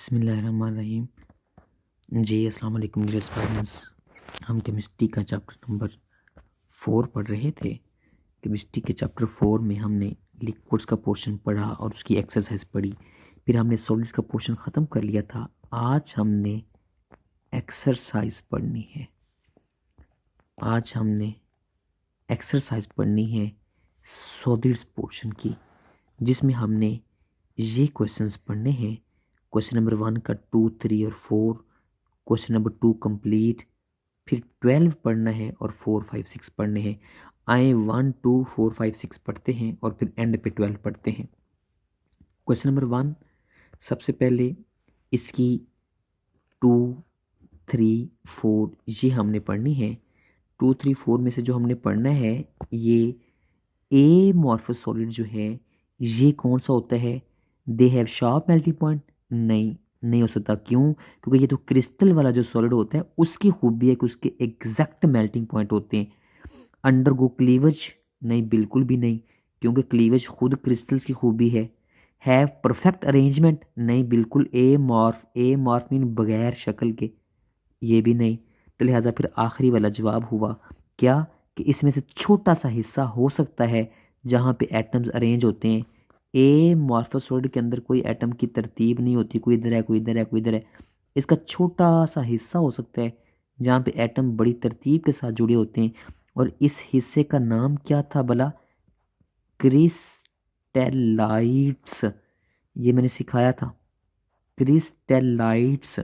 बिस्मिल्लाहिर्रहमानिर्रहीम। जी अस्सलाम वालेकुम डियर स्टूडेंट्स। हम केमिस्ट्री का चैप्टर नंबर 4 पढ़ रहे थे। केमिस्ट्री के चैप्टर 4 में हमने लिक्विड्स का पोर्शन पढ़ा और उसकी एक्सरसाइज पढ़ी। फिर हमने सॉलिड्स का पोर्शन ख़त्म कर लिया था। आज हमने एक्सरसाइज पढ़नी है। आज हमने एक्सरसाइज पढ़नी है सॉलिड्स पोर्शन की, जिसमें हमने ये क्वेश्चंस पढ़ने हैं। क्वेश्चन नंबर 1 का 2, 3 और 4, क्वेश्चन नंबर 2 कंप्लीट, फिर 12 पढ़ना है और 4, 5, 6 पढ़ने हैं। आए 1, 2, 4, 5, 6 पढ़ते हैं और फिर एंड पे 12 पढ़ते हैं। क्वेश्चन नंबर 1, सबसे पहले इसकी 2, 3, 4 ये हमने पढ़नी है। 2, 3, 4 में से जो हमने पढ़ना है, ये ए मॉर्फस सॉलिड जो है ये कौन सा होता है? They have sharp melting point? नहीं हो सकता। क्यों? क्योंकि ये तो क्रिस्टल वाला जो सॉलिड होता है उसकी खूबी है कि उसके एग्जैक्ट मेल्टिंग पॉइंट होते हैं। Undergo cleavage? नहीं, बिल्कुल भी नहीं, क्योंकि क्लीवेज खुद क्रिस्टल्स की खूबी है। Have perfect arrangement? नहीं, बिल्कुल ए मॉर्फ मीन बगैर शक्ल के, ये भी नहीं। तो लिहाजा फिर आखिरी वाला जवाब हुआ क्या कि इसमें से छोटा सा हिस्सा हो सकता है जहाँ पे एटम्स अरेंज होते हैं। ए मॉर्फस सॉलिड के अंदर कोई एटम की तरतीब नहीं होती, कोई इधर है, कोई इधर है, कोई इधर है। इसका छोटा सा हिस्सा हो सकता है जहाँ पे एटम बड़ी तरतीब के साथ जुड़े होते हैं। और इस हिस्से का नाम क्या था भला? क्रिस्टेलाइट्स। ये मैंने सिखाया था, क्रिस्टेलाइट्स।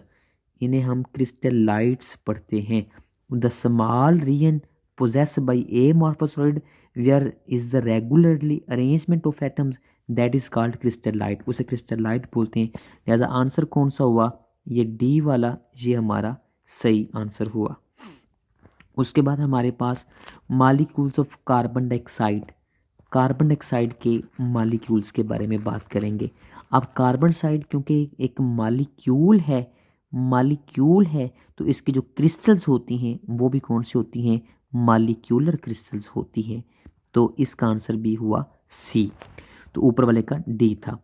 इन्हें हम क्रिस्टेलाइट्स पढ़ते हैं। The small region possessed by amorphous solid where is the regularly arrangement of atoms that is called crystallite, उसे crystallite बोलते हैं। लिहाजा आंसर कौन सा हुआ? ये डी वाला, ये हमारा सही आंसर हुआ। उसके बाद हमारे पास molecules of carbon dioxide, carbon dioxide के मॉलिक्यूल्स के बारे में बात करेंगे। अब कार्बन डाइऑक्साइड क्योंकि एक मॉलिक्यूल है तो इसकी जो क्रिस्टल्स होती हैं वो भी कौन सी होती हैं? मॉलिक्यूलर क्रिस्टल्स होती हैं। तो इसका आंसर भी हुआ सी। तो ऊपर वाले का डी था।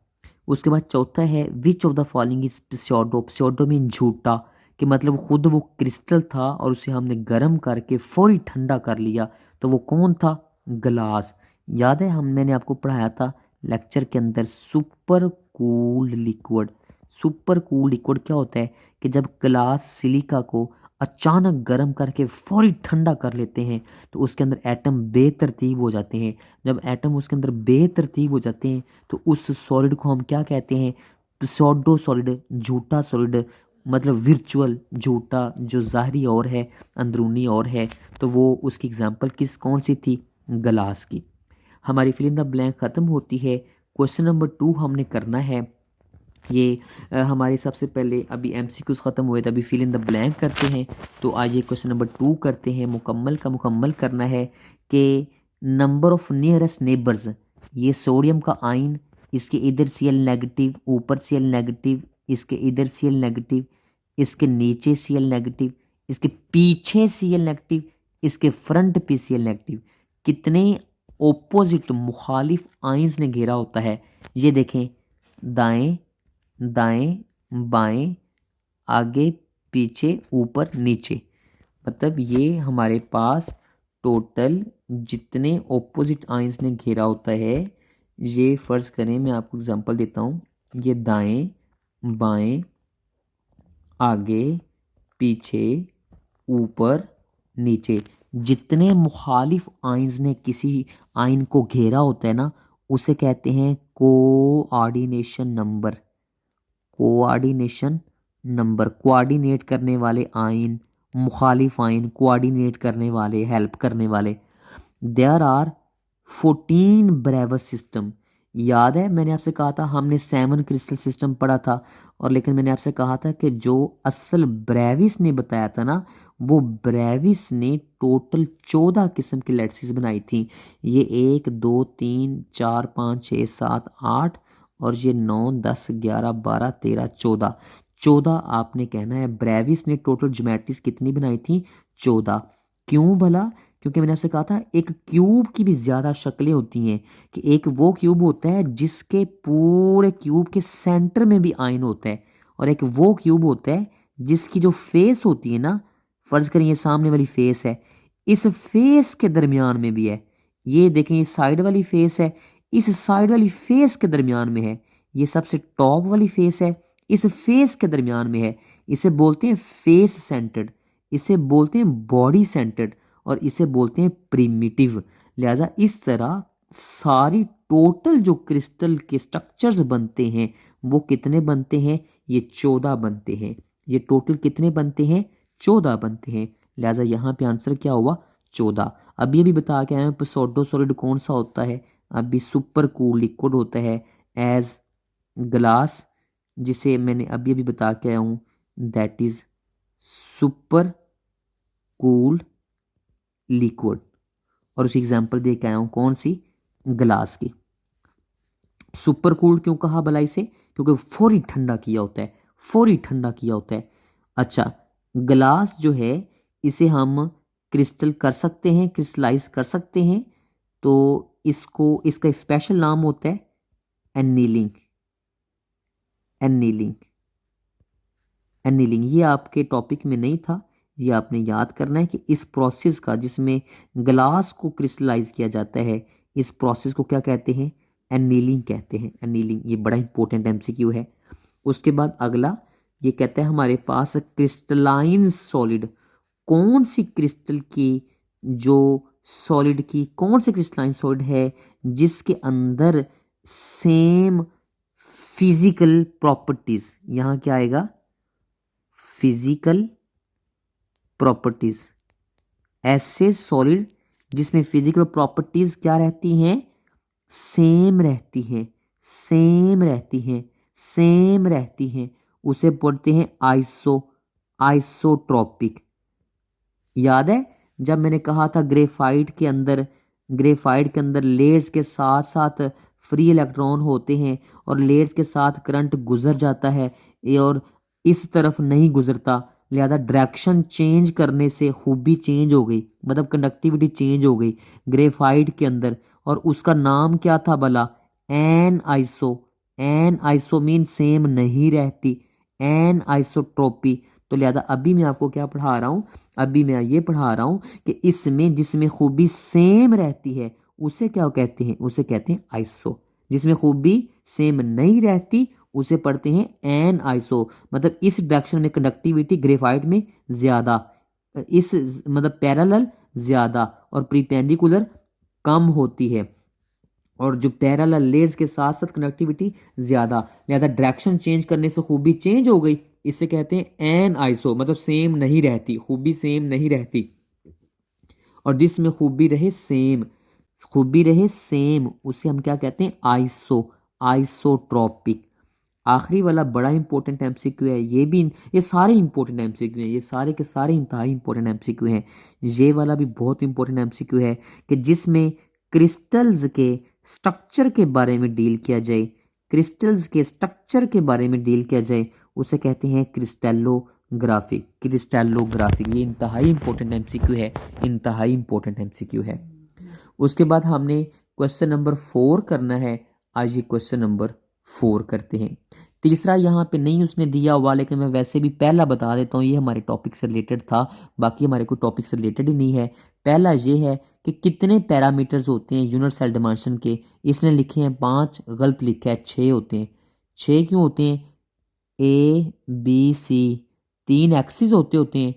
उसके बाद चौथा है which of the following is pseudo? Pseudo mean झूठा, कि मतलब खुद वो क्रिस्टल था और उसे हमने गर्म करके फौरी ठंडा कर लिया। तो वो कौन था? ग्लास। याद है मैंने आपको पढ़ाया था लेक्चर के अंदर super cooled liquid. Super cooled liquid क्या होता है कि जब ग्लास सिलिका को अचानक गर्म करके फौरी ठंडा कर लेते हैं तो उसके अंदर एटम बेतरतीब हो जाते हैं। जब एटम उसके अंदर बेतरतीब हो जाते हैं तो उस सॉलिड को हम क्या कहते हैं? प्सौडो सॉलिड, झूठा सॉलिड, मतलब वर्चुअल झूठा, जो ज़ाहरी और है अंदरूनी और है। तो वो उसकी एग्जांपल कौन सी थी? ग्लास की। हमारी फिल इन द ब्लैंक ख़त्म होती है। क्वेश्चन नंबर 2 हमने करना है। ये हमारे सबसे पहले अभी एमसीक्यूज ख़त्म हुए थे, अभी फिल इन द ब्लैंक करते हैं। तो आइए क्वेश्चन नंबर 2 करते हैं। मुकम्मल करना है कि नंबर ऑफ नियरेस्ट नेबर्स, ये सोडियम का आयन, इसके इधर Cl नेगेटिव, ऊपर Cl नेगेटिव, इसके इधर Cl नेगेटिव, इसके नीचे Cl नेगेटिव, इसके पीछे Cl नेगेटिव, इसके फ्रंट पे Cl नेगेटिव, कितने ओपोजिट मुखालिफ आयंस ने घेरा होता है। ये देखें, दाएं दाएं बाएं, आगे पीछे ऊपर नीचे, मतलब ये हमारे पास टोटल जितने ओपोजिट आयंस ने घेरा होता है। ये फर्ज करें, मैं आपको एग्जांपल देता हूँ, ये दाएं बाएं आगे पीछे ऊपर नीचे, जितने मुखालिफ आयंस ने किसी आयन को घेरा होता है ना, उसे कहते हैं coordination number. Coordination number, coordinate करने वाले आयन, मुखालिफ आयन, कोऑर्डिनेट करने वाले, हेल्प करने वाले। There are 14 Bravais system. याद है मैंने आपसे कहा था हमने 7 क्रिस्टल सिस्टम पढ़ा था, और लेकिन मैंने आपसे कहा था कि जो असल ब्रेविस ने बताया था ना, वो ब्रेविस ने टोटल 14 किस्म की लैटिसेस बनाई थी। ये 1 2 3 4 5 6 7 8 और ये 9 10 11 12 13 14, 14 आपने कहना है। ब्रेविस ने टोटल ज्योमेट्रीज कितनी बनाई थी? 14। क्यों भला? क्योंकि मैंने आपसे कहा था एक क्यूब की भी ज्यादा शक्लें होती हैं, कि एक वो क्यूब होता है जिसके पूरे क्यूब के सेंटर में भी आयन होता है, और एक वो क्यूब होता है जिसकी जो फेस होती है ना, फर्ज करें ये सामने वाली फेस है, इस फेस के दरमियान में भी है। ये देखें ये साइड वाली फेस है, इस साइड वाली फेस के दरमियान में है। ये सबसे टॉप वाली फेस है, इस फेस के दरमियान में है। इसे बोलते हैं फेस सेंटर्ड, इसे बोलते हैं बॉडी सेंटर्ड, और इसे बोलते हैं प्रिमिटिव। लिहाजा इस तरह सारी टोटल जो क्रिस्टल के स्ट्रक्चर्स बनते हैं वो कितने बनते हैं? ये 14 बनते हैं। ये टोटल कितने बनते हैं? 14 बनते हैं। लिहाजा यहाँ पे आंसर क्या हुआ? 14। अभी अभी बता के आए हैं सॉडो सॉलिड कौन सा होता है? अभी सुपर कूल लिक्विड होता है एज ग्लास, जिसे मैंने अभी अभी बता के आया हूँ, that is super cool liquid. और उसी एग्जांपल दे के आया हूँ कौन सी? ग्लास की। सुपर कूल्ड क्यों कहा भला इसे? क्योंकि फौरी ठंडा किया होता है, फौरी ठंडा किया होता है। अच्छा, ग्लास जो है इसे हम क्रिस्टल कर सकते हैं, क्रिस्टलाइज कर सकते हैं, तो इसको इसका स्पेशल नाम होता है एनीलिंग। एनीलिंग, एनीलिंग ये आपके टॉपिक में नहीं था, ये आपने याद करना है कि इस प्रोसेस का जिसमें ग्लास को क्रिस्टलाइज किया जाता है, इस प्रोसेस को क्या कहते हैं? एनीलिंग कहते हैं। एनीलिंग ये बड़ा इंपॉर्टेंट एमसीक्यू है। उसके बाद अगला ये कहता है हमारे पास क्रिस्टलाइन सॉलिड, कौन सी क्रिस्टल की जो सॉलिड की कौन सी क्रिस्टलाइन सॉलिड है जिसके अंदर सेम फिजिकल प्रॉपर्टीज, यहां क्या आएगा? Physical properties. ऐसे सॉलिड जिसमें फिजिकल प्रॉपर्टीज क्या रहती हैं? सेम रहती हैं, सेम रहती हैं, सेम रहती हैं, उसे बोलते हैं आइसोट्रोपिक। याद है जब मैंने कहा था ग्रेफाइट के अंदर लेयर्स के साथ साथ फ्री इलेक्ट्रॉन होते हैं और लेयर्स के साथ करंट गुजर जाता है, ये और इस तरफ नहीं गुजरता, लिहाजा डायरेक्शन चेंज करने से खूबी चेंज हो गई, मतलब कंडक्टिविटी चेंज हो गई ग्रेफाइट के अंदर। और उसका नाम क्या था भला? Aniso. Aniso mean same नहीं रहती, एन आइसोट्रोपी। तो लिहाजा अभी मैं आपको क्या पढ़ा रहा हूं? अभी मैं ये पढ़ा रहा हूं कि इसमें जिसमें खूबी सेम रहती है उसे क्या कहते हैं? उसे कहते हैं आइसो। जिसमें खूबी सेम नहीं रहती उसे पढ़ते हैं एन आइसो। मतलब इस डायरेक्शन में कंडक्टिविटी ग्रेफाइट में ज्यादा, इस मतलब पैरेलल ज्यादा और परपेंडिकुलर कम होती है, और जो पैरेलल लेयर्स के साथ साथ कनेक्टिविटी ज्यादा, लिहाजा डायरेक्शन चेंज करने से खूबी चेंज हो गई, इसे कहते हैं एन आइसो। मतलब सेम नहीं रहती, खूबी सेम नहीं रहती, और जिसमें खूबी रहे सेम, खूबी रहे सेम, उसे हम क्या कहते हैं? Iso, isotropic. आखिरी वाला बड़ा इंपॉर्टेंट एमसीक्यू है, ये सारे इंपॉर्टेंट एमसीक्यू हैं, ये सारे के सारे इंतहाई इंपॉर्टेंट एमसीक्यू हैं। ये वाला भी बहुत इंपॉर्टेंट एमसीक्यू है कि जिसमें क्रिस्टल्स के स्ट्रक्चर के बारे में डील किया जाए, क्रिस्टल्स के स्ट्रक्चर के बारे में डील किया जाए, उसे कहते हैं क्रिस्टेलोग्राफी। क्रिस्टेलोग्राफी ये इंतहाई इंपॉर्टेंट एमसीक्यू है, इंतहाई इंपॉर्टेंट एमसीक्यू है। उसके बाद हमने क्वेश्चन नंबर 4 करना है। आज ये क्वेश्चन नंबर 4 करते हैं। तीसरा यहाँ पे नहीं उसने दिया हुआ, लेकिन मैं वैसे भी पहला बता देता हूँ, ये हमारे टॉपिक से रिलेटेड था, बाकी हमारे कोई टॉपिक से रिलेटेड ही नहीं है। पहला ये है कि कितने पैरामीटर्स होते हैं यूनिट सेल डायमेंशन के? इसने लिखे हैं 5, गलत लिखा है 6 होते हैं। 6 क्यों होते हैं? ए बी सी 3 एक्सिस होते हैं,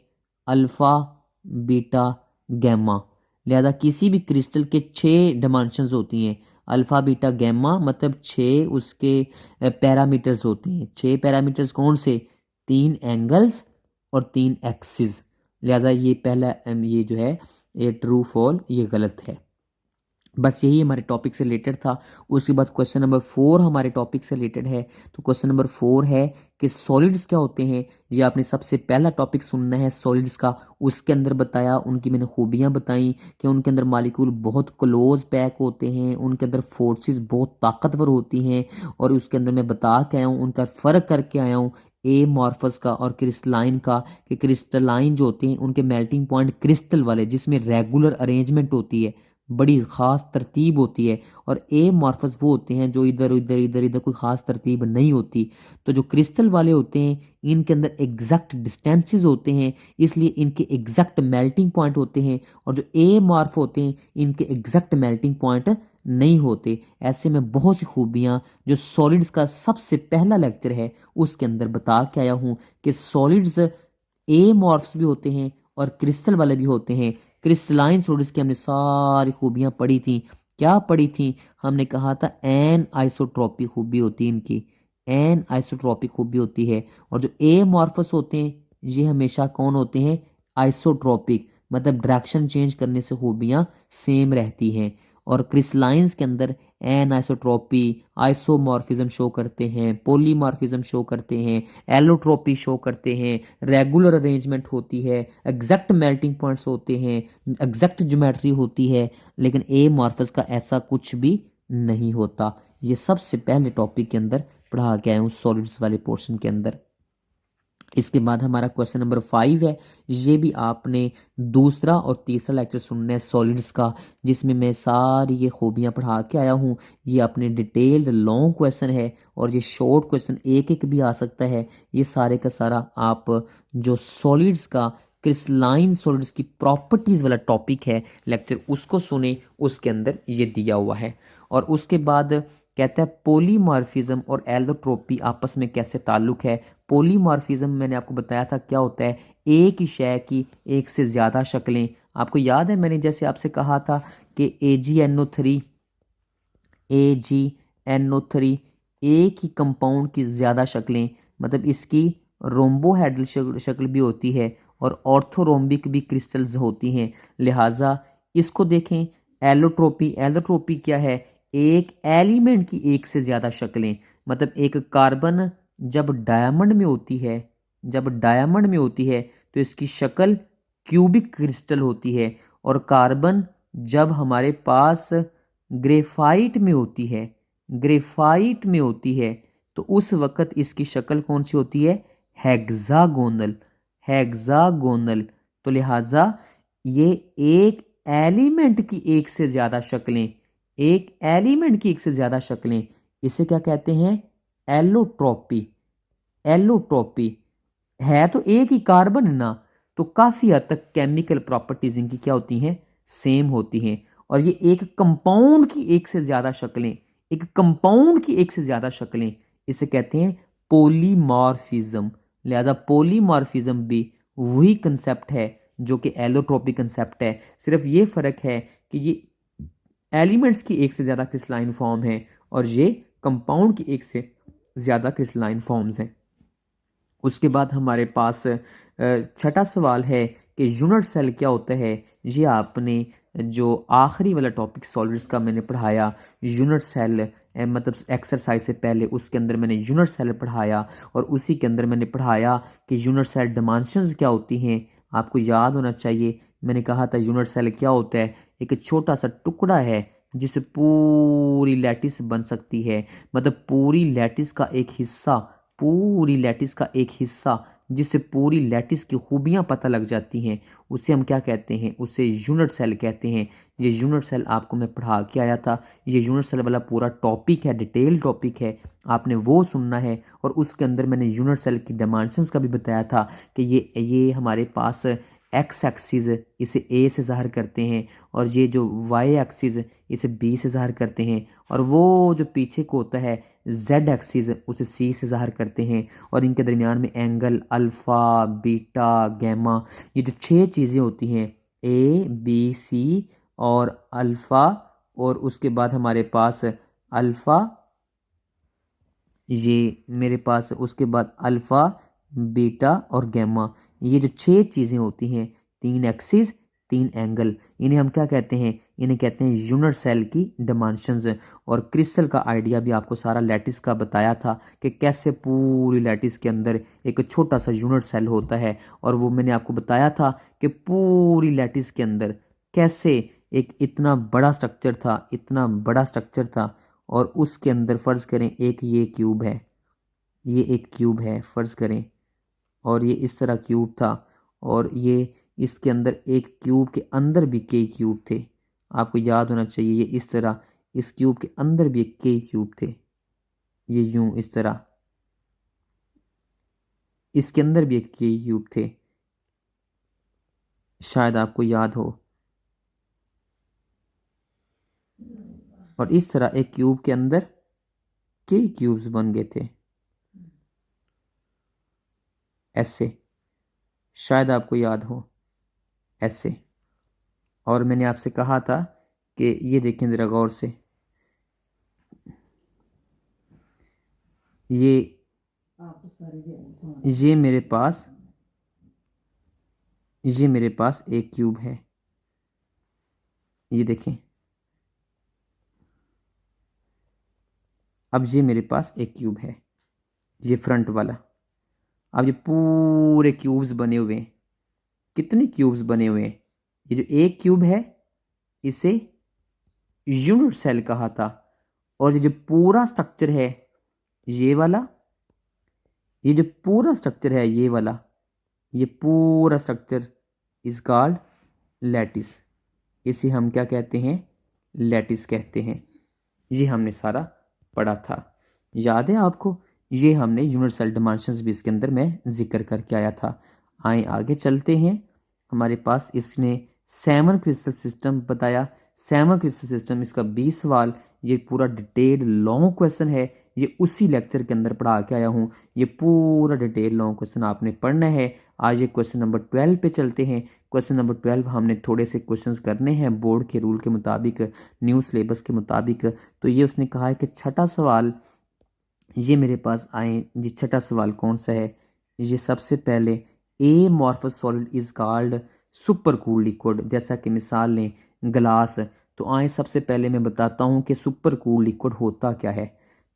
अल्फा बीटा गैमा। लिहाजा किसी भी क्रिस्टल के 6 डायमेंशंस होती हैं, अल्फा बीटा गैमा, मतलब 6 उसके पैरामीटर्स होते हैं। 6 पैरामीटर्स कौन से? 3 एंगल्स और 3 एक्सिस। लिहाजा ये पहला ये जो है ये ट्रू फॉल ये गलत है। बस यही हमारे टॉपिक से रिलेटेड था। उसके बाद क्वेश्चन नंबर 4 हमारे टॉपिक से रिलेटेड है। तो क्वेश्चन नंबर 4 है कि सॉलिड्स क्या होते हैं। ये आपने सबसे पहला टॉपिक सुनना है सॉलिड्स का। उसके अंदर बताया, उनकी मैंने खूबियां बताई कि उनके अंदर मालिक्यूल बहुत क्लोज पैक होते हैं, उनके अंदर फोर्सेस बहुत ताकतवर होती हैं, और उसके अंदर मैं बता के आया हूँ, उनका फ़र्क करके आया हूँ ए मॉर्फस का और क्रिस्टलाइन का, कि क्रिस्टलाइन जो होते हैं उनके मेल्टिंग पॉइंट क्रिस्टल वाले जिसमें रेगुलर अरेंजमेंट होती है, बड़ी ख़ास तरतीब होती है, और एमॉर्फस वो होते हैं जो इधर उधर इधर इधर कोई ख़ास तरतीब नहीं होती। तो जो क्रिस्टल वाले होते हैं इनके अंदर एग्जैक्ट डिस्टेंसेस होते हैं, इसलिए इनके एग्जैक्ट मेल्टिंग पॉइंट होते हैं, और जो एमॉर्फ होते हैं इनके एग्जैक्ट मेल्टिंग पॉइंट नहीं होते। ऐसे में बहुत सी खूबियाँ जो सॉलिड्स का सबसे पहला लेक्चर है उसके अंदर बता के आया हूँ कि सॉलिड्स एमॉर्फ्स भी होते हैं और क्रिस्टल वाले भी होते हैं। क्रिस्टलाइन सॉलिड्स की हमने सारी खूबियां पढ़ी थी। क्या पढ़ी थी? हमने कहा था एन आइसोट्रॉपिक खूबी होती है इनकी, एन आइसोट्रॉपिक खूबी होती है। और जो एमॉर्फस होते हैं ये हमेशा कौन होते हैं? आइसोट्रॉपिक, मतलब डायरेक्शन चेंज करने से खूबियां सेम रहती हैं। और क्रिस्टलाइंस के अंदर एनाइसोट्रॉपी, आइसोमॉर्फिज्म शो करते हैं, पॉलीमॉर्फिज्म शो करते हैं, एलोट्रोपी शो करते हैं, रेगुलर अरेंजमेंट होती है, एग्जैक्ट मेल्टिंग पॉइंट्स होते हैं, एग्जैक्ट ज्योमेट्री होती है। लेकिन एमॉर्फस का ऐसा कुछ भी नहीं होता। ये सबसे पहले टॉपिक के अंदर पढ़ा के आया हूँ सॉलिड्स वाले पोर्शन के अंदर। इसके बाद हमारा क्वेश्चन नंबर 5 है। ये भी आपने दूसरा और तीसरा लेक्चर सुनना है सॉलिड्स का, जिसमें मैं सारी ये खूबियाँ पढ़ा के आया हूँ। ये अपने डिटेल्ड लॉन्ग क्वेश्चन है, और ये शॉर्ट क्वेश्चन एक एक भी आ सकता है। ये सारे का सारा आप जो सॉलिड्स का क्रिस्टलाइन सॉलिड्स की प्रॉपर्टीज वाला टॉपिक है लेक्चर, उसको सुने, उसके अंदर ये दिया हुआ है। और उसके बाद कहता है पॉलीमॉर्फिज्म और एलोट्रोपी आपस में कैसे ताल्लुक है। पॉलीमॉर्फिज्म मैंने आपको बताया था क्या होता है, एक ही शय की एक से ज़्यादा शक्लें। आपको याद है मैंने जैसे आपसे कहा था कि AgNO3 एक ही कंपाउंड की ज़्यादा शक्लें, मतलब इसकी रोम्बोहेड्रल शक्ल भी होती है और ऑर्थोरोम्बिक भी क्रिस्टल्स होती हैं। लिहाजा इसको देखें। एलोट्रोपी, एलोट्रोपी क्या है? एक एलिमेंट की एक से ज़्यादा शक्लें, मतलब एक कार्बन जब डायमंड में होती है, जब डायमंड में होती है तो इसकी शक्ल क्यूबिक क्रिस्टल होती है। और कार्बन जब हमारे पास ग्रेफाइट में होती है, ग्रेफाइट में होती है, तो उस वक्त इसकी शक्ल कौन सी होती है? Hexagonal, hexagonal. तो लिहाजा ये एक एलिमेंट की एक से ज़्यादा शक्लें, एक एलिमेंट की एक से ज़्यादा शक्लें, इसे क्या कहते हैं? एलोट्रोपी। एलोट्रोपी है तो एक ही कार्बन है ना, तो काफी हद तक केमिकल प्रॉपर्टीज इनकी क्या होती हैं? सेम होती हैं। और ये एक कंपाउंड की एक से ज्यादा शक्लें, एक कंपाउंड की एक से ज्यादा शक्लें, इसे कहते हैं पॉलीमॉर्फिज्म। लिहाजा पॉलीमॉर्फिज्म भी वही कंसेप्ट है जो कि एलोट्रोपी कंसेप्ट है। सिर्फ ये फर्क है कि ये एलिमेंट्स की एक से ज्यादा क्रिस्टलाइन फॉर्म है और ये कंपाउंड की एक से ज्यादा क्रिस्टलाइन फॉर्म्स हैं। उसके बाद हमारे पास छठा सवाल है कि यूनिट सेल क्या होता है। ये आपने जो आखिरी वाला टॉपिक सॉलिड्स का मैंने पढ़ाया, यूनिट सेल, मतलब एक्सरसाइज से पहले उसके अंदर मैंने यूनिट सेल पढ़ाया, और उसी के अंदर मैंने पढ़ाया कि यूनिट सेल डिमेंशंस क्या होती हैं। आपको याद होना चाहिए, मैंने कहा था यूनिट सेल क्या होता है? एक छोटा सा टुकड़ा है जिससे पूरी लैटिस बन सकती है, मतलब पूरी लैटिस का एक हिस्सा, पूरी लैटिस का एक हिस्सा जिससे पूरी लैटिस की खूबियां पता लग जाती हैं, उसे हम क्या कहते हैं? उसे यूनिट सेल कहते हैं। ये यूनिट सेल आपको मैं पढ़ा के आया था। ये यूनिट सेल वाला पूरा टॉपिक है, डिटेल टॉपिक है, आपने वो सुनना है। और उसके अंदर मैंने यूनिट सेल की डायमेंशंस का भी बताया था कि ये हमारे पास एक्स एक्सिस इसे ए से ज़ाहिर करते हैं, और ये जो वाई एक्सिस इसे बी से ज़ाहिर करते हैं, और वो जो पीछे को होता है जेड एक्सिस उसे सी से ज़ाहिर करते हैं। और इनके दरमियान में एंगल अल्फ़ा, बीटा, गैमा, ये जो 6 चीज़ें होती हैं, ए बी सी और अल्फ़ा, और उसके बाद हमारे पास अल्फ़ा, ये मेरे पास उसके बाद अल्फ़ा, बीटा और गैमा, ये जो 6 चीज़ें होती हैं, 3 एक्सिस 3 एंगल, इन्हें हम क्या कहते हैं? इन्हें कहते हैं यूनिट सेल की डायमेंशंस। और क्रिस्टल का आइडिया भी आपको सारा लैटिस का बताया था कि कैसे पूरी लैटिस के अंदर एक छोटा सा यूनिट सेल होता है। और वो मैंने आपको बताया था कि पूरी लैटिस के अंदर कैसे एक इतना बड़ा स्ट्रक्चर था, इतना बड़ा स्ट्रक्चर था, और उसके अंदर फ़र्ज़ करें एक ये क्यूब है, ये एक क्यूब है फ़र्ज़ करें, और ये इस तरह क्यूब था, और ये इसके अंदर एक क्यूब के अंदर भी कई क्यूब थे। आपको याद होना चाहिए। ये इस तरह, इस क्यूब के अंदर भी एक के क्यूब थे, ये यूं इस तरह, इसके अंदर भी एक के क्यूब थे, शायद आपको याद हो। और इस तरह एक क्यूब के अंदर के क्यूब्स बन गए थे, ऐसे, शायद आपको याद हो, ऐसे। और मैंने आपसे कहा था कि ये देखें जरा गौर से, ये मेरे पास, ये मेरे पास एक क्यूब है, ये देखें। अब ये मेरे पास एक क्यूब है, ये फ्रंट वाला। अब ये पूरे क्यूब्स बने हुए हैं, कितने क्यूब्स बने हुए हैं? ये जो एक क्यूब है इसे यूनिट सेल कहा था, और ये जो पूरा स्ट्रक्चर है ये वाला, ये जो पूरा स्ट्रक्चर है ये वाला, ये पूरा स्ट्रक्चर इज कॉल्ड लैटिस। इसे हम क्या कहते हैं? लैटिस कहते हैं। ये हमने सारा पढ़ा था, याद है आपको? ये हमने यूनिट सेल डायमेंशंस भी इसके अंदर मैं जिक्र करके आया था। आए आगे चलते हैं। हमारे पास इसने 7 क्रिस्टल सिस्टम बताया। 7 क्रिस्टल सिस्टम, इसका 20 सवाल, ये पूरा डिटेल लॉन्ग क्वेश्चन है, ये उसी लेक्चर के अंदर पढ़ा के आया हूँ। ये पूरा डिटेल लॉन्ग क्वेश्चन आपने पढ़ना है। आज ये क्वेश्चन नंबर 12 पे चलते हैं। क्वेश्चन नंबर 12 हमने थोड़े से क्वेश्चंस करने हैं बोर्ड के रूल के मुताबिक, न्यू सिलेबस के मुताबिक। तो ये उसने कहा है कि छठा सवाल, ये मेरे पास आए जी। छठा सवाल कौन सा है? ये सबसे पहले, amorphous solid is called super cool liquid, जैसा कि मिसाल लें ग्लास। तो आए सबसे पहले मैं बताता हूँ कि सुपर कूल लिक्विड होता क्या है।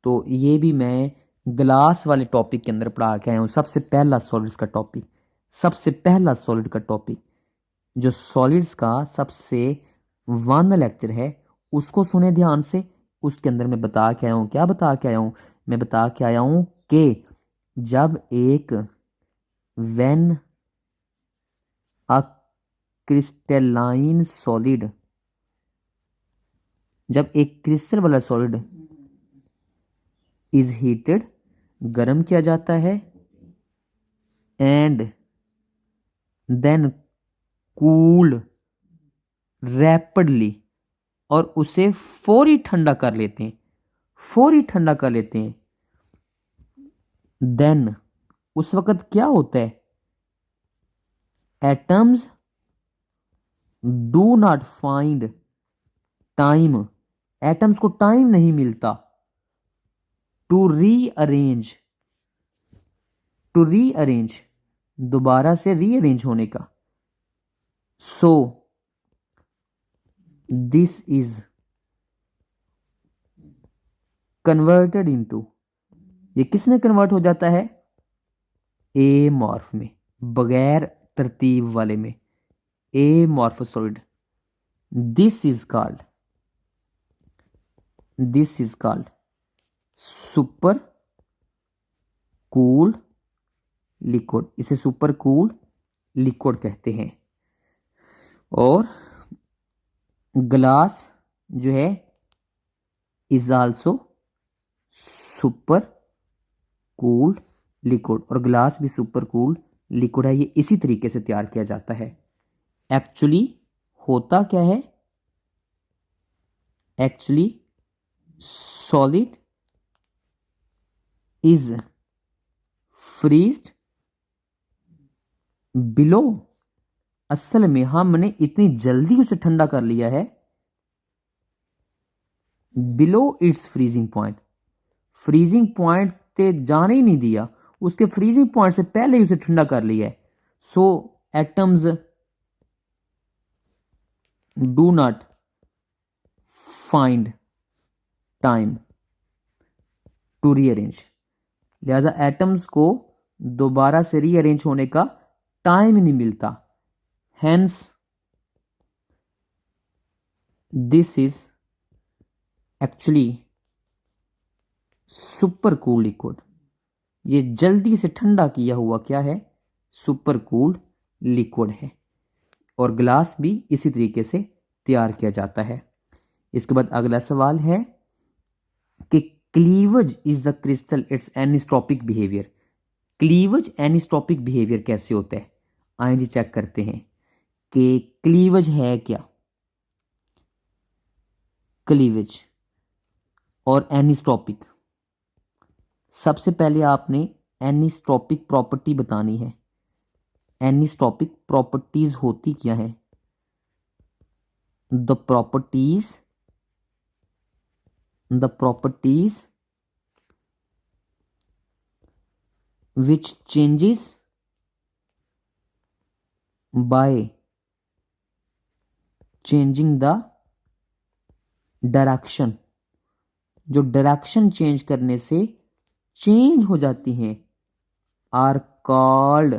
तो ये भी मैं ग्लास वाले टॉपिक के अंदर पढ़ा के आया हूँ। सबसे पहला सॉलिड्स का टॉपिक, सबसे पहला सॉलिड का टॉपिक, जो सॉलिड्स का सबसे 1 लेक्चर है उसको सुने ध्यान से। उसके अंदर मैं बता के आया हूँ, क्या बता के आया हूँ? मैं बता के आया हूँ कि जब एक व्हेन अ क्रिस्टलाइन सॉलिड, जब एक क्रिस्टल वाला सॉलिड इज हीटेड, गर्म किया जाता है, एंड देन कूल रैपिडली, और उसे फौरी ठंडा कर लेते हैं, फौरी ठंडा कर लेते हैं, देन उस वक्त क्या होता है? Atoms do not find time, atoms को टाइम नहीं मिलता टू रीअरेंज, टू रीअरेंज, दोबारा से रीअरेंज होने का। So this is converted into, ये किसमें कन्वर्ट हो जाता है? ए मॉर्फ में, बगैर तरतीब वाले में, amorphous solid. This is called, this is called super cool liquid, इसे सुपर कूल लिक्विड कहते हैं। और ग्लास जो है is also super cool liquid, और ग्लास भी सुपर कूल लिक्विड है। ये इसी तरीके से तैयार किया जाता है। एक्चुअली होता क्या है? Actually solid is freezed below, असल में हमने इतनी जल्दी उसे ठंडा कर लिया है, below it's freezing point, freezing point ते जाने ही नहीं दिया, उसके फ्रीजिंग पॉइंट से पहले ही उसे ठंडा कर लिया है। So atoms do not find time to rearrange, लिहाजा एटम्स को दोबारा से रीअरेंज होने का टाइम नहीं मिलता। Hence this is actually super cool liquid, ये जल्दी से ठंडा किया हुआ क्या है? सुपर कूल लिक्विड है। और ग्लास भी इसी तरीके से तैयार किया जाता है। इसके बाद अगला सवाल है कि cleavage is the crystal its anisotropic behaviour. Cleavage anisotropic behaviour कैसे होता है? आइए जी चेक करते हैं कि क्लीवेज है क्या। क्लीवेज और एनिस्टॉपिक, सबसे पहले आपने एनिस्टॉपिक प्रॉपर्टी बतानी है। एनिस्टॉपिक प्रॉपर्टीज होती क्या है? The properties which changes by changing the direction, जो डायरेक्शन चेंज करने से चेंज हो जाती हैं, are called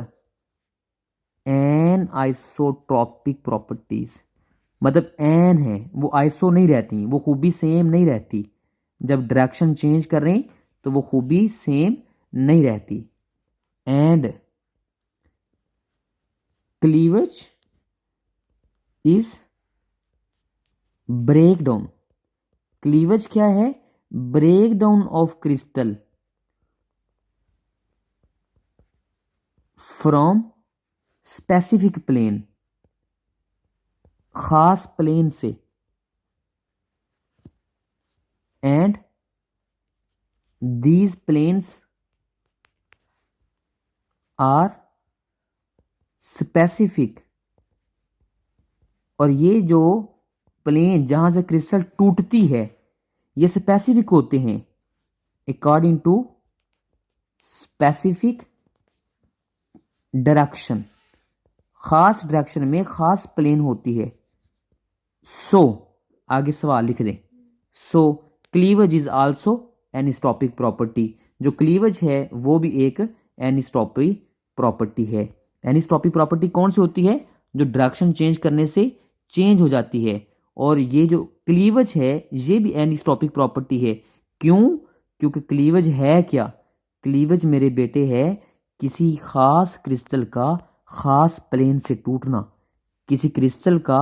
anisotropic properties. मतलब एन है, वो आइसो नहीं रहती, वो खूबी सेम नहीं रहती। जब डायरेक्शन चेंज कर रहे हैं तो वो खूबी सेम नहीं रहती। And cleavage is breakdown. Cleavage क्या है? Breakdown of crystal from specific plane, खास प्लेन से, and these planes are specific. और ये जो प्लेन जहां से क्रिस्टल टूटती है ये स्पेसिफिक होते हैं अकॉर्डिंग टू स्पेसिफिक डायरेक्शन। खास डायरेक्शन में खास प्लेन होती है। सो आगे सवाल लिख दें। सो क्लीवेज इज आल्सो एनिस्टॉपिक प्रॉपर्टी। जो क्लीवेज है वो भी एक एनिस्टॉपिक प्रॉपर्टी है। एनिस्टॉपिक प्रॉपर्टी कौन सी होती है? जो डायरेक्शन चेंज करने से चेंज हो जाती है। और ये जो क्लीवेज है ये भी एनिस्टॉपिक प्रॉपर्टी है। क्यों? क्योंकि क्लीवेज है क्या? क्लीवेज मेरे बेटे है किसी खास क्रिस्टल का खास प्लेन से टूटना। किसी क्रिस्टल का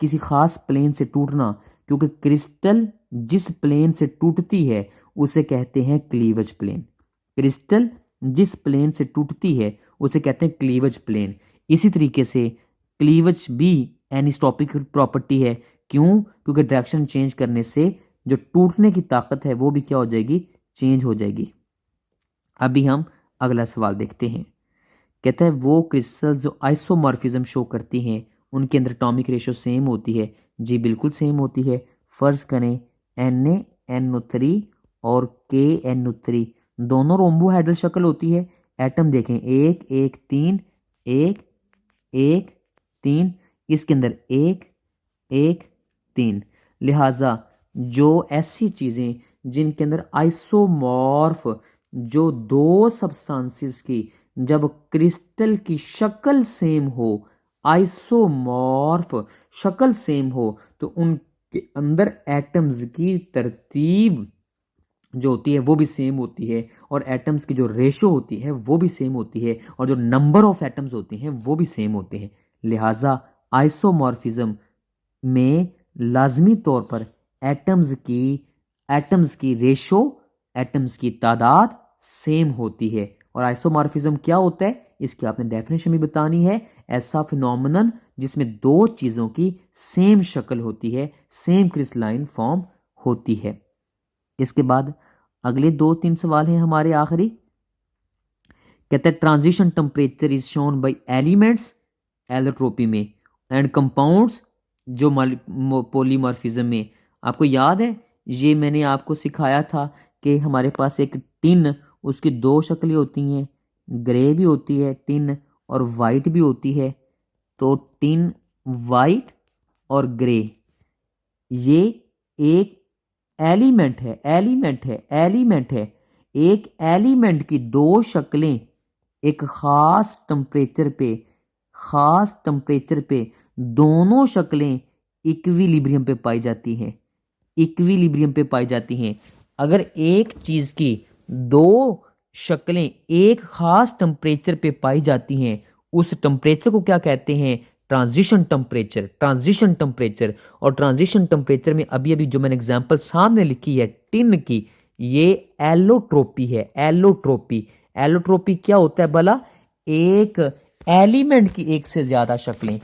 किसी खास प्लेन से टूटना। क्योंकि क्रिस्टल जिस प्लेन से टूटती है उसे कहते हैं क्लीवेज प्लेन। क्रिस्टल जिस प्लेन से टूटती है उसे कहते हैं क्लीवेज प्लेन। इसी तरीके से क्लीवेज भी एनिस्टॉपिक प्रॉपर्टी है। क्यों? क्योंकि डायरेक्शन चेंज करने से जो टूटने की ताकत है वो भी क्या हो जाएगी? चेंज हो जाएगी। अभी हम अगला सवाल देखते हैं। कहता है वो क्रिस्टल्स जो आइसोमॉर्फिज्म शो करती हैं उनके अंदर एटॉमिक रेशियो सेम होती है। जी बिल्कुल सेम होती है। फर्ज करें Na NO3 और KNO3 दोनों रोम्बोहाइड्रल शक्ल होती है। एटम देखें 1 1 3 1 1 3, इसके अंदर 1 1 3। लिहाजा जो ऐसी चीज़ें जिनके अंदर आइसोमॉर्फ जो दो सब्सटेंसेस की जब क्रिस्टल की शक्ल सेम हो, आइसोमॉर्फ शक्ल सेम हो, तो उनके अंदर एटम्स की तरतीब जो होती है वो भी सेम होती है और एटम्स की जो रेशो होती है वो भी सेम होती है और जो नंबर ऑफ एटम्स होते हैं वो भी सेम होते हैं। लिहाजा आइसोमॉर्फिज्म में लाजमी तौर पर एटम्स की रेशो, एटम्स की तादाद सेम होती है। और आइसोमॉर्फिज्म क्या होता है इसकी आपने डेफिनेशन भी बतानी है। ऐसा फिनोमेनन जिसमें दो चीजों की सेम शक्ल होती है, सेम क्रिस्टलाइन फॉर्म होती है। इसके बाद अगले 2-3 सवाल हैं हमारे आखिरी। कहते हैं transition temperature is shown by elements allotropy में एंड कंपाउंड्स जो पॉलीमॉर्फिज्म में। आपको याद है ये मैंने आपको सिखाया था कि हमारे पास एक टिन, उसकी दो शक्लें होती हैं, ग्रे भी होती है टिन और वाइट भी होती है। तो टिन वाइट और ग्रे ये एक एलिमेंट है। एक एलिमेंट की दो शक्लें एक खास टेम्परेचर पे दोनों शक्लें इक्विलिब्रियम पे पाई जाती हैं। अगर एक चीज की दो शक्लें एक खास टेम्परेचर पे पाई जाती हैं उस टेम्परेचर को क्या कहते हैं? ट्रांजिशन टेम्परेचर और ट्रांजिशन टेम्परेचर में अभी अभी जो मैंने एग्जांपल सामने लिखी है टिन की, ये एलोट्रोपी है। एलोट्रोपी क्या होता है भला? एक एलिमेंट की एक से ज्यादा शक्लें,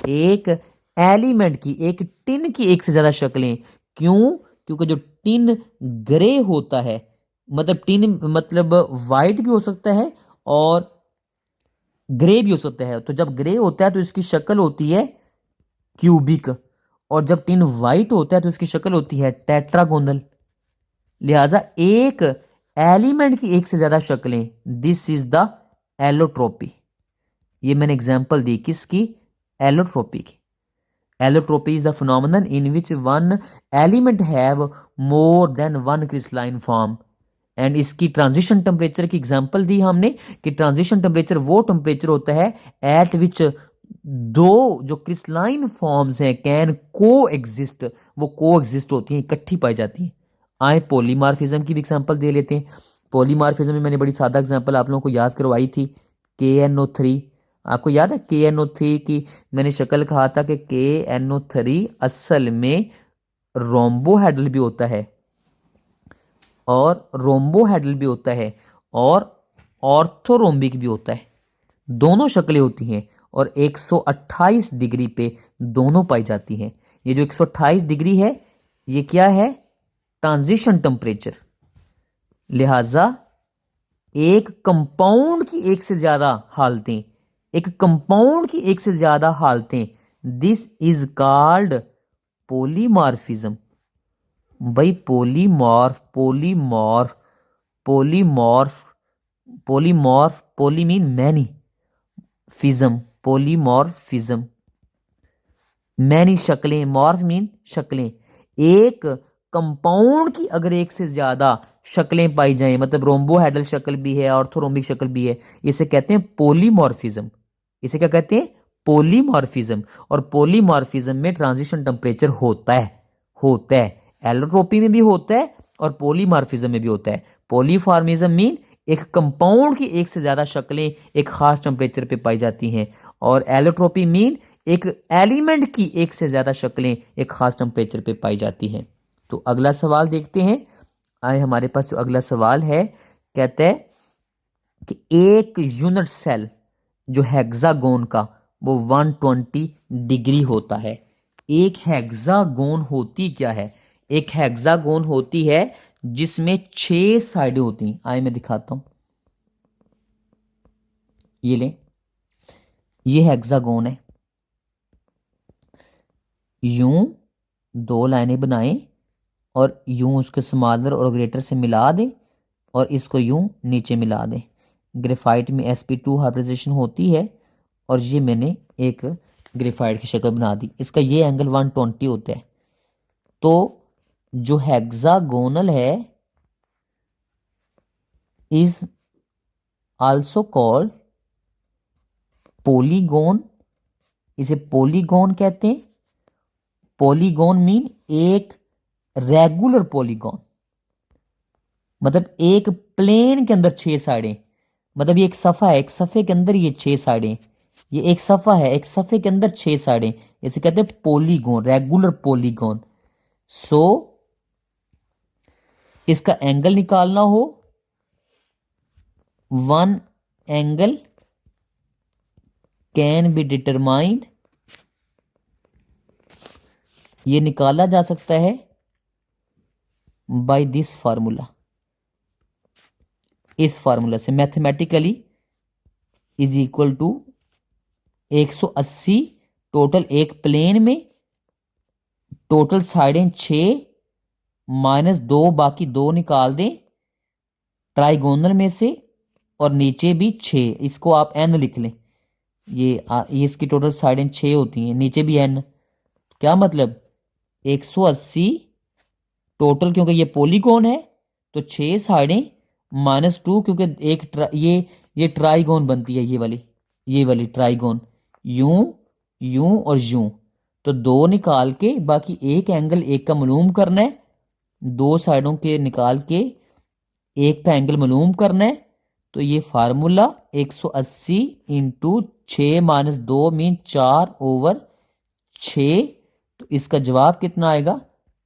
एक एलिमेंट की, एक टिन की एक से ज्यादा शक्लें। क्यों? क्योंकि जो टिन ग्रे होता है, मतलब टिन मतलब वाइट भी हो सकता है और ग्रे भी हो सकता है। तो जब ग्रे होता है तो इसकी शक्ल होती है क्यूबिक, और जब टिन वाइट होता है तो इसकी शक्ल होती है टेट्रागोनल। लिहाजा एक एलिमेंट की एक से ज्यादा शक्लें, दिस इज द एलोट्रोपी। ये मैंने एग्जांपल दी किसकी? एलोट्रोपी की। Allotropy is the phenomenon in which one element have more than one crystalline form. And इसकी ट्रांजिशन टेम्परेचर की एग्जांपल दी हमने कि ट्रांजिशन टेम्परेचर वो टेम्परेचर होता है एट विच दो जो क्रिस्टलाइन फॉर्म्स हैं कैन को एग्जिस्ट, वो को एग्जिस्ट होती हैं, इकट्ठी पाई जाती हैं। आए पॉलीमार्फिज्म की भी एग्जांपल दे लेते हैं। पॉलीमार्फिज्म में मैंने बड़ी सादा एग्जांपल आप लोगों को याद करवाई थी, KNO3। आपको याद है KNO3 की मैंने शक्ल कहा था कि KNO3 असल में रोम्बोहेड्रल भी होता है और रोम्बोहेड्रल भी होता है और ऑर्थोरोम्बिक भी होता है। दोनों शक्लें होती हैं और 128 डिग्री पे दोनों पाई जाती हैं। ये जो 128 डिग्री है ये क्या है? Transition temperature. लिहाजा एक कंपाउंड की एक से ज्यादा हालतें, एक कंपाउंड की एक से ज्यादा हालतें, दिस इज कॉल्ड पॉलीमॉर्फिज्म। भाई पॉलीमॉर्फ पॉली मीन मैनी, फिज्म, पॉलीमॉर्फिज्म, मैनी शक्लें, मॉर्फ मीन शक्लें। एक कंपाउंड की अगर एक से ज्यादा शक्लें पाई जाएं, मतलब रोम्बोहेड्रल शक्ल भी है, ऑर्थोरोम्बिक शक्ल भी है, इसे कहते हैं पॉलीमॉर्फिज्म। इसे क्या कहते हैं? पॉलीमॉर्फिज्म। और पॉलीमॉर्फिज्म में ट्रांजिशन टेम्परेचर होता है एलोट्रोपी में भी होता है और पॉलीमॉर्फिज्म में भी होता है। पॉलीमॉर्फिज्म मीन एक कंपाउंड की एक से ज्यादा शक्लें एक खास टेम्परेचर पे पाई जाती हैं, और एलोट्रोपी मीन एक एलिमेंट की एक से ज्यादा शक्लें एक खास टेम्परेचर पे पाई जाती हैं। तो अगला सवाल देखते हैं। आए हमारे पास जो अगला सवाल है, कहते हैं कि एक यूनिट सेल जो हेक्सागोन का वो 120 डिग्री होता है। एक हेक्सागोन होती क्या है? एक हेक्सागोन होती है जिसमें 6 साइडें होती हैं। आए मैं दिखाता हूं, ये लें, ये हेक्सागोन है। यूं 2 लाइनें बनाएं और यूं उसके स्मॉलर और ग्रेटर से मिला दें और इसको यूं नीचे मिला दें। ग्रेफाइट में sp2 हाइब्रिडाइजेशन होती है और ये मैंने एक ग्रेफाइट की शक्ल बना दी। इसका ये एंगल 120 होता है। तो जो हेक्सागोनल है इज आल्सो कॉल्ड पॉलीगोन। इसे पॉलीगोन कहते हैं। पॉलीगोन मीन एक रेगुलर पॉलीगोन, मतलब एक प्लेन के अंदर 6 साइडें, मतलब ये एक सफा है, एक सफे के अंदर ये 6 साइडें, ये एक सफा है, एक सफे के अंदर 6 साइडें, इसे कहते हैं पॉलीगोन, रेगुलर पॉलीगोन। सो इसका एंगल निकालना हो, one angle can be determined, ये निकाला जा सकता है बाय दिस फार्मूला। इस फार्मूला से mathematically is equal to 180 total एक प्लेन में, टोटल साइडें 6 माइनस 2, बाकी 2 निकाल दें ट्राइगोनल में से, और नीचे भी 6, इसको आप n लिख लें। ये इसकी टोटल साइडें 6 होती हैं, नीचे भी n। क्या मतलब? 180 टोटल, क्योंकि ये पॉलीगोन है तो 6 साइडें माइनस 2, क्योंकि एक ये ट्राइगोन बनती है, ये वाली ट्राइगोन, यूं यूं और यूं। तो 2 निकाल के बाकी एक एंगल एक का मालूम करना है, 2 साइडों के निकाल के एक का एंगल मालूम करना है। तो ये फार्मूला 180 इंटू 6-2 मीन 4/6, तो इसका जवाब कितना आएगा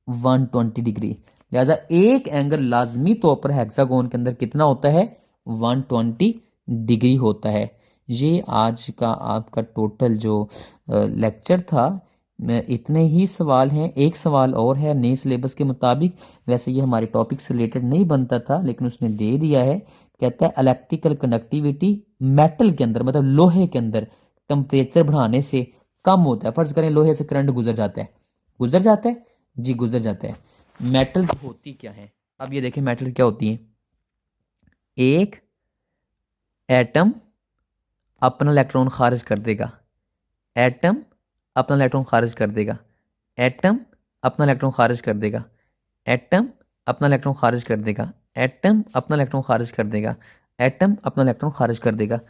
120 डिग्री। लिहाजा एक एंगल लाजमी तौर पर हेक्सागोन के अंदर कितना होता है 120 डिग्री होता है। ये आज का आपका टोटल जो लेक्चर था, इतने ही सवाल हैं। एक सवाल और है नए सिलेबस के मुताबिक, वैसे ये हमारे टॉपिक से रिलेटेड नहीं बनता था लेकिन उसने दे दिया है। कहता है इलेक्ट्रिकल कंडक्टिविटी मेटल के अंदर मतलब लोहे के अंदर टेम्परेचर बढ़ाने से कम होता है। फर्ज करें लोहे से करंट गुजर जाता है, गुजर जाता है जी, गुजर जाता है। मेटल्स होती क्या है, अब ये देखें मेटल क्या होती है। एक एटम अपना इलेक्ट्रॉन खारिज कर देगा, एटम अपना इलेक्ट्रॉन खारिज कर देगा, एटम अपना इलेक्ट्रॉन खारिज कर देगा, एटम अपना इलेक्ट्रॉन खारिज कर देगा, एटम अपना इलेक्ट्रॉन खारिज कर देगा, एटम अपना इलेक्ट्रॉन खारिज कर देगा।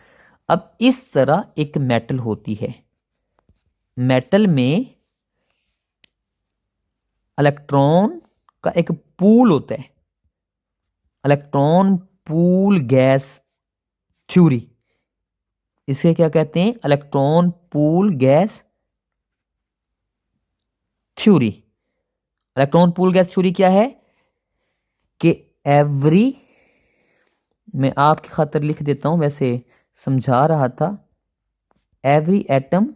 अब इस तरह एक मेटल होती है। मेटल में इलेक्ट्रॉन का एक पूल होता है, इलेक्ट्रॉन पूल गैस थ्योरी। इसे क्या कहते हैं, electron pool gas theory. Electron pool gas theory क्या है कि एवरी, मैं आपकी खातिर लिख देता हूं, वैसे समझा रहा था, every atom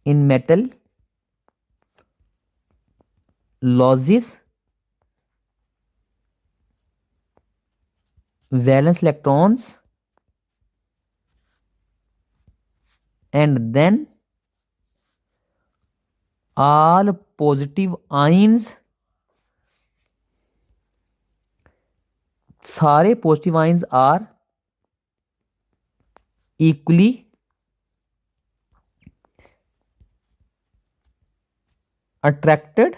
in metal loses valence electrons and then all positive ions, सारे positive ions are equally attracted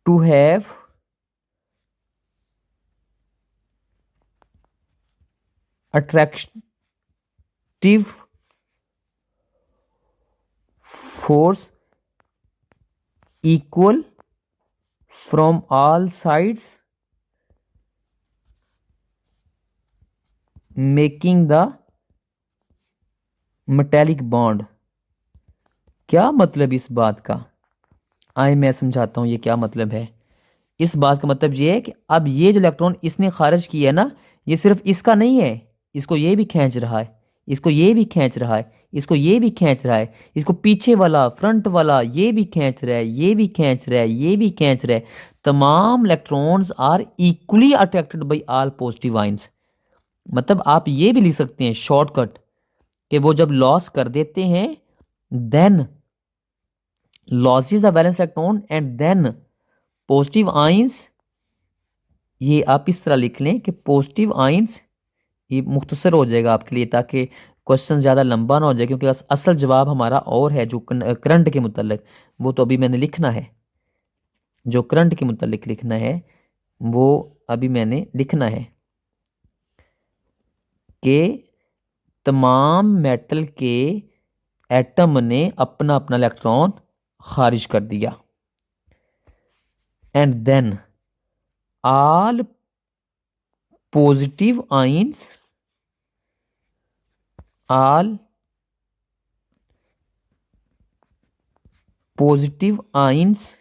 to have attractive force equal from all sides making the metallic bond। क्या मतलब इस बात का, आए मैं समझाता हूं ये क्या मतलब है। इस बात का मतलब ये है कि अब ये जो इलेक्ट्रॉन इसने खारिज किया है ना, ये सिर्फ इसका नहीं है, इसको ये भी खींच रहा है, इसको ये भी खींच रहा है, इसको ये भी खींच रहा है, इसको पीछे वाला फ्रंट वाला ये भी खींच रहा है, ये भी खींच रहा है, ये भी खींच रहा है। तमाम electrons are equally attracted by all positive ions. मतलब आप ये भी लिख सकते हैं शॉर्टकट कि वो जब लॉस कर देते हैं then loses the valence electron and then positive ions, ये आप इस तरह लिख लें कि पॉजिटिव आयंस, ये मुख्तसर हो जाएगा आपके लिए ताकि क्वेश्चन ज़्यादा लंबा ना हो जाए, क्योंकि असल जवाब हमारा और है जो करंट के मुतल्लिक, वो तो अभी मैंने लिखना है। जो करंट के मुतल्लिक लिखना है वो अभी मैंने लिखना है कि तमाम मेटल के एटम ने अपना अपना इलेक्ट्रॉन खारिज कर दिया and then all positive ions, all positive ions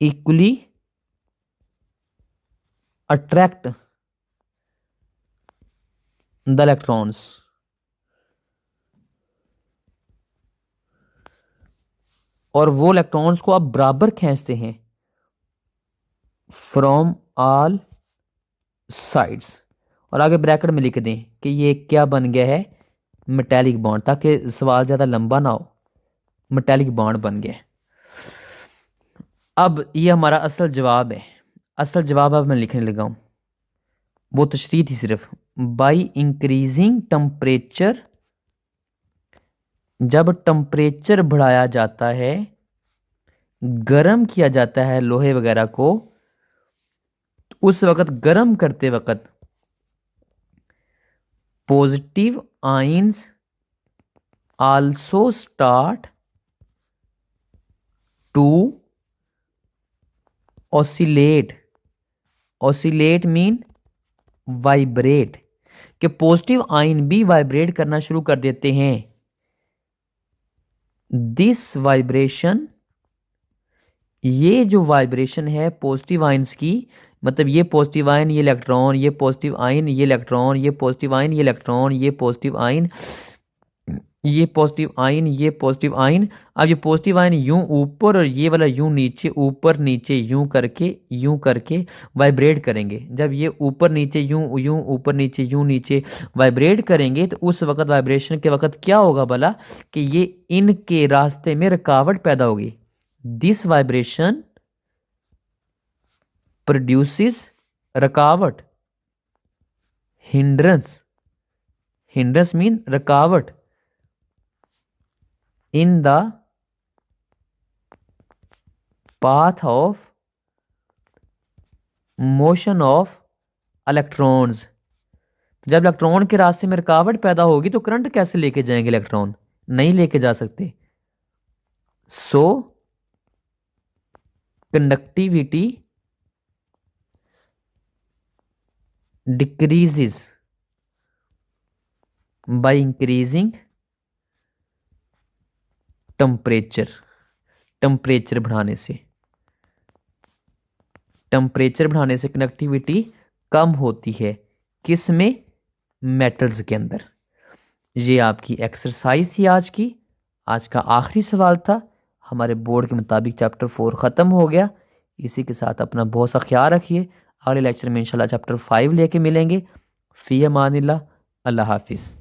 equally attract the electrons, और वो इलेक्ट्रॉन्स को आप बराबर खींचते हैं फ्रॉम ऑल साइड्स। और आगे ब्रैकेट में लिख दें कि ये क्या बन गया है, मेटालिक बॉन्ड, ताकि सवाल ज़्यादा लंबा ना हो। मेटालिक बॉन्ड बन गया। अब ये हमारा असल जवाब है। असल जवाब अब मैं लिखने लगा हूँ, वो तशरीह थी सिर्फ। बाई इंक्रीजिंग टेम्परेचर, जब टेम्परेचर बढ़ाया जाता है, गर्म किया जाता है लोहे वगैरह को, उस वक्त गर्म करते वक्त positive ions also start to oscillate. oscillate mean vibrate, कि पॉजिटिव आयन भी वाइब्रेट करना शुरू कर देते हैं। दिस वाइब्रेशन, ये जो वाइब्रेशन है पॉजिटिव आयंस की, मतलब ये पॉजिटिव आयन, ये इलेक्ट्रॉन, ये पॉजिटिव आयन, ये इलेक्ट्रॉन, ये पॉजिटिव आयन, ये इलेक्ट्रॉन, ये पॉजिटिव आयन, ये पॉजिटिव आयन, ये पॉजिटिव आयन। अब ये पॉजिटिव आयन यूं ऊपर और ये वाला यूं नीचे, ऊपर नीचे यूं करके वाइब्रेट करेंगे। जब ये ऊपर नीचे यूं यूं ऊपर नीचे यूं नीचे वाइब्रेट करेंगे तो उस वक्त वाइब्रेशन के वक्त क्या होगा भला, कि ये इनके रास्ते में रुकावट पैदा होगी। दिस वाइब्रेशन प्रोड्यूसेस रुकावट, हिंड्रेंस, हिंड्रेंस मीन रुकावट in the path of motion of electrons। जब इलेक्ट्रॉन के रास्ते में रुकावट पैदा होगी तो करंट कैसे लेके जाएंगे इलेक्ट्रॉन, नहीं लेके जा सकते। So conductivity decreases by increasing temperature, temperature बढ़ाने से, टेम्परेचर बढ़ाने से कंडक्टिविटी कम होती है। किस में, मेटल्स के अंदर। ये आपकी एक्सरसाइज थी आज की, आज का आखिरी सवाल था। हमारे बोर्ड के मुताबिक चैप्टर 4 ख़त्म हो गया। इसी के साथ अपना बहुत सा ख्याल रखिए। अगले लेक्चर में इंशाल्लाह चैप्टर 5 लेके मिलेंगे। फ़ी अमानिल्लाह, अल्लाह हाफिज़।